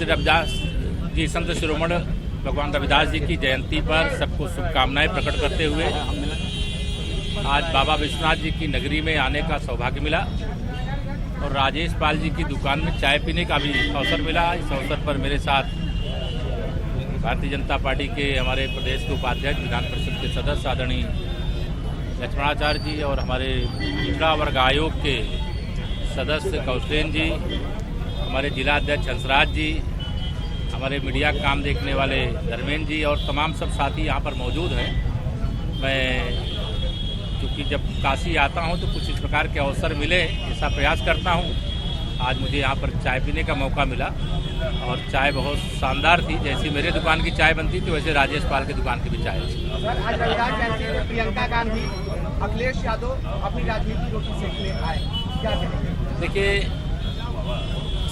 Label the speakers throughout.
Speaker 1: श्री रविदास जी संत शिरोमणि भगवान रविदास जी की जयंती पर सबको शुभकामनाएं प्रकट करते हुए आज बाबा विश्वनाथ जी की नगरी में आने का सौभाग्य मिला और राजेश पाल जी की दुकान में चाय पीने का भी अवसर मिला। इस अवसर पर मेरे साथ भारतीय जनता पार्टी के हमारे प्रदेश के उपाध्यक्ष, विधान परिषद के सदस्य आदरणीय लक्ष्मणाचार्य जी और हमारे पिछड़ा वर्ग आयोग के सदस्य कौशलेन जी, हमारे जिला अध्यक्ष हंसराज जी, हमारे मीडिया काम देखने वाले धर्मेंद्र जी और तमाम सब साथी यहाँ पर मौजूद हैं। मैं क्योंकि जब काशी आता हूँ तो कुछ इस प्रकार के अवसर मिले, ऐसा प्रयास करता हूँ। आज मुझे यहाँ पर चाय पीने का मौका मिला और चाय बहुत शानदार थी। जैसी मेरे दुकान की चाय बनती थी वैसे राजेश पाल की दुकान की भी चाय थी।
Speaker 2: प्रियंका गांधी, अखिलेश यादव अपनी राजनीति रोटी सेकने आए, क्या कहेंगे?
Speaker 1: देखिए,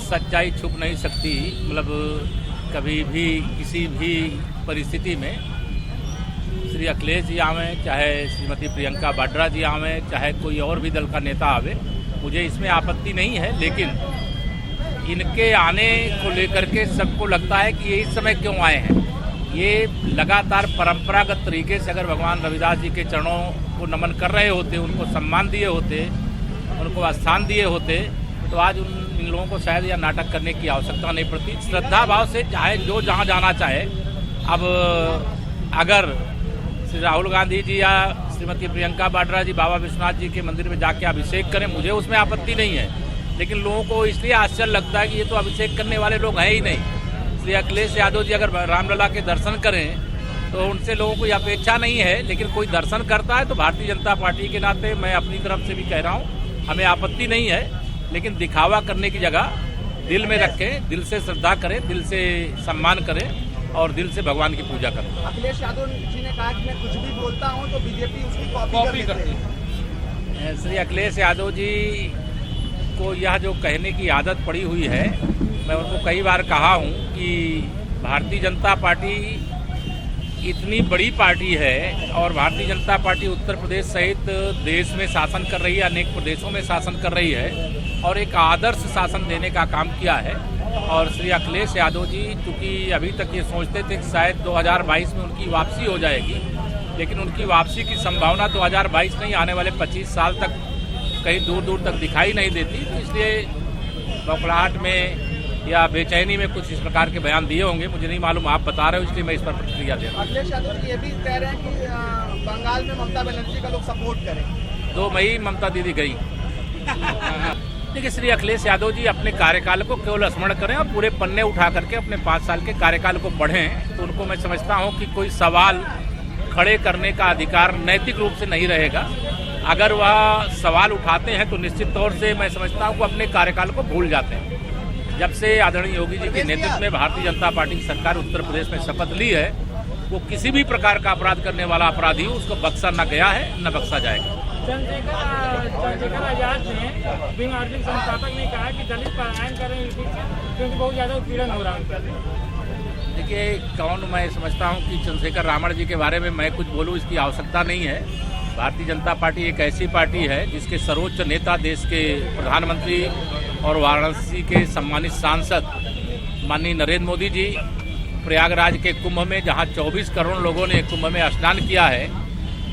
Speaker 1: सच्चाई छुप नहीं सकती। मतलब कभी भी किसी भी परिस्थिति में श्री अखिलेश जी आवे, चाहे श्रीमती प्रियंका वाड्रा जी आवे, चाहे कोई और भी दल का नेता आवे, मुझे इसमें आपत्ति नहीं है। लेकिन इनके आने को लेकर के सबको लगता है कि ये इस समय क्यों आए हैं। ये लगातार परंपरागत तरीके से अगर भगवान रविदास जी के चरणों को नमन कर रहे होते, उनको सम्मान दिए होते, उनको स्थान दिए होते, तो आज इन लोगों को शायद यह नाटक करने की आवश्यकता नहीं पड़ती। श्रद्धा भाव से चाहे जो जहाँ जाना चाहे। अब अगर श्री राहुल गांधी जी या श्रीमती प्रियंका वाड्रा जी बाबा विश्वनाथ जी के मंदिर में जाके अभिषेक करें, मुझे उसमें आपत्ति नहीं है। लेकिन लोगों को इसलिए आश्चर्य लगता है कि ये तो अभिषेक करने वाले लोग हैं ही नहीं। श्री अखिलेश यादव जी अगर रामलला के दर्शन करें तो उनसे लोगों को अपेक्षा नहीं है। लेकिन कोई दर्शन करता है तो भारतीय जनता पार्टी के नाते मैं अपनी तरफ से भी कह रहा हूँ, हमें आपत्ति नहीं है। लेकिन दिखावा करने की जगह दिल में रखें, दिल से श्रद्धा करें, दिल से सम्मान करें और दिल से भगवान की पूजा करें।
Speaker 2: अखिलेश यादव जी ने कहा कि मैं कुछ भी बोलता हूं तो बीजेपी उसकी कॉपी करती है।
Speaker 1: श्री अखिलेश यादव जी को यह जो कहने की आदत पड़ी हुई है, मैं उनको कई बार कहा हूं कि भारतीय जनता पार्टी इतनी बड़ी पार्टी है और भारतीय जनता पार्टी उत्तर प्रदेश सहित देश में शासन कर रही है, अनेक प्रदेशों में शासन कर रही है और एक आदर्श शासन देने का काम किया है। और श्री अखिलेश यादव जी चूँकि अभी तक ये सोचते थे कि शायद 2022 में उनकी वापसी हो जाएगी, लेकिन उनकी वापसी की संभावना 2022 नहीं, आने वाले 25 साल तक कहीं दूर दूर तक दिखाई नहीं देती। तो इसलिए बौखलाहट में या बेचैनी में कुछ इस प्रकार के बयान दिए होंगे, मुझे नहीं मालूम, आप बता रहे हो इसलिए मैं इस पर प्रतिक्रिया दे रहा हूँ।
Speaker 2: अखिलेश यादव जी ये भी कह रहे हैं कि बंगाल में ममता बनर्जी का लोग सपोर्ट करें।
Speaker 1: 2 मई ममता दीदी गई। देखिए, श्री अखिलेश यादव जी अपने कार्यकाल को केवल स्मरण करें और पूरे पन्ने उठा करके अपने 5 साल के कार्यकाल को पढ़ें तो उनको मैं समझता हूँ कि कोई सवाल खड़े करने का अधिकार नैतिक रूप से नहीं रहेगा। अगर वह सवाल उठाते हैं तो निश्चित तौर से मैं समझता हूँ कि अपने कार्यकाल को भूल जाते हैं। जब से आदरणीय योगी जी के नेतृत्व में भारतीय जनता पार्टी की सरकार उत्तर प्रदेश में शपथ ली है, वो किसी भी प्रकार का अपराध करने वाला अपराधी उसको बख्शा न गया है न बख्शा जाएगा।
Speaker 3: चंद्रशेखर आजाद ने भीम आर्मी संस्थापक ने कहा कि दलित पलायन कर रहे हैं क्योंकि बहुत ज़्यादा उत्पीड़न हो रहा है।
Speaker 1: देखिए, कौन, मैं समझता हूँ कि चंद्रशेखर रावण जी के बारे में मैं कुछ बोलूँ इसकी आवश्यकता नहीं है। भारतीय जनता पार्टी एक ऐसी पार्टी है जिसके सर्वोच्च नेता देश के प्रधानमंत्री और वाराणसी के सम्मानित सांसद माननीय नरेंद्र मोदी जी प्रयागराज के कुंभ में, जहां 24 करोड़ लोगों ने कुंभ में स्नान किया है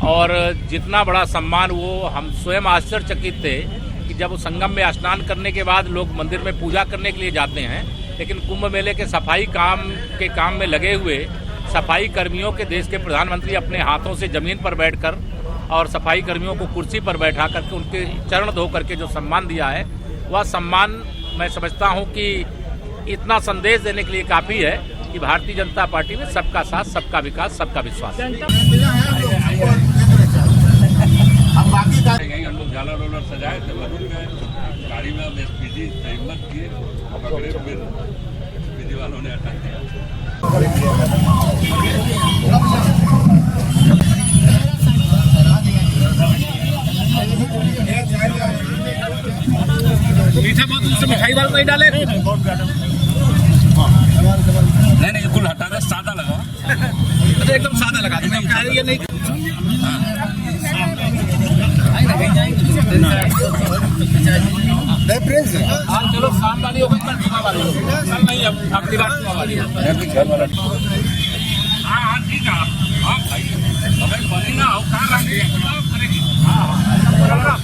Speaker 1: और जितना बड़ा सम्मान, वो हम स्वयं आश्चर्यचकित थे कि जब संगम में स्नान करने के बाद लोग मंदिर में पूजा करने के लिए जाते हैं, लेकिन कुंभ मेले के सफाई काम में लगे हुए सफाई कर्मियों के देश के प्रधानमंत्री अपने हाथों से जमीन पर बैठकर और सफाई कर्मियों को कुर्सी पर बैठा करके उनके चरण धो करके जो सम्मान दिया है, वह सम्मान मैं समझता हूं कि इतना संदेश देने के लिए काफ़ी है कि भारतीय जनता पार्टी में सबका साथ, सबका विकास, सबका विश्वास। हम लोग झालर रोलर सजाए थे, गाड़ी में एसपीजी हिम्मत किए, पकड़े, फिर एसपीजी वालों ने हटा दिया। मीठा बहुत उससे मिठाई वाला नहीं डाले, नहीं कुल हटा दे, सादा लगा। तो एकदम सादा लगा दे, ये नहीं चलो शाम वाली हो गई, नहीं अपनी बात हाँ ठीक है हाँ भाई अगर बनी ना हो कहाँ रखेंगे हाँ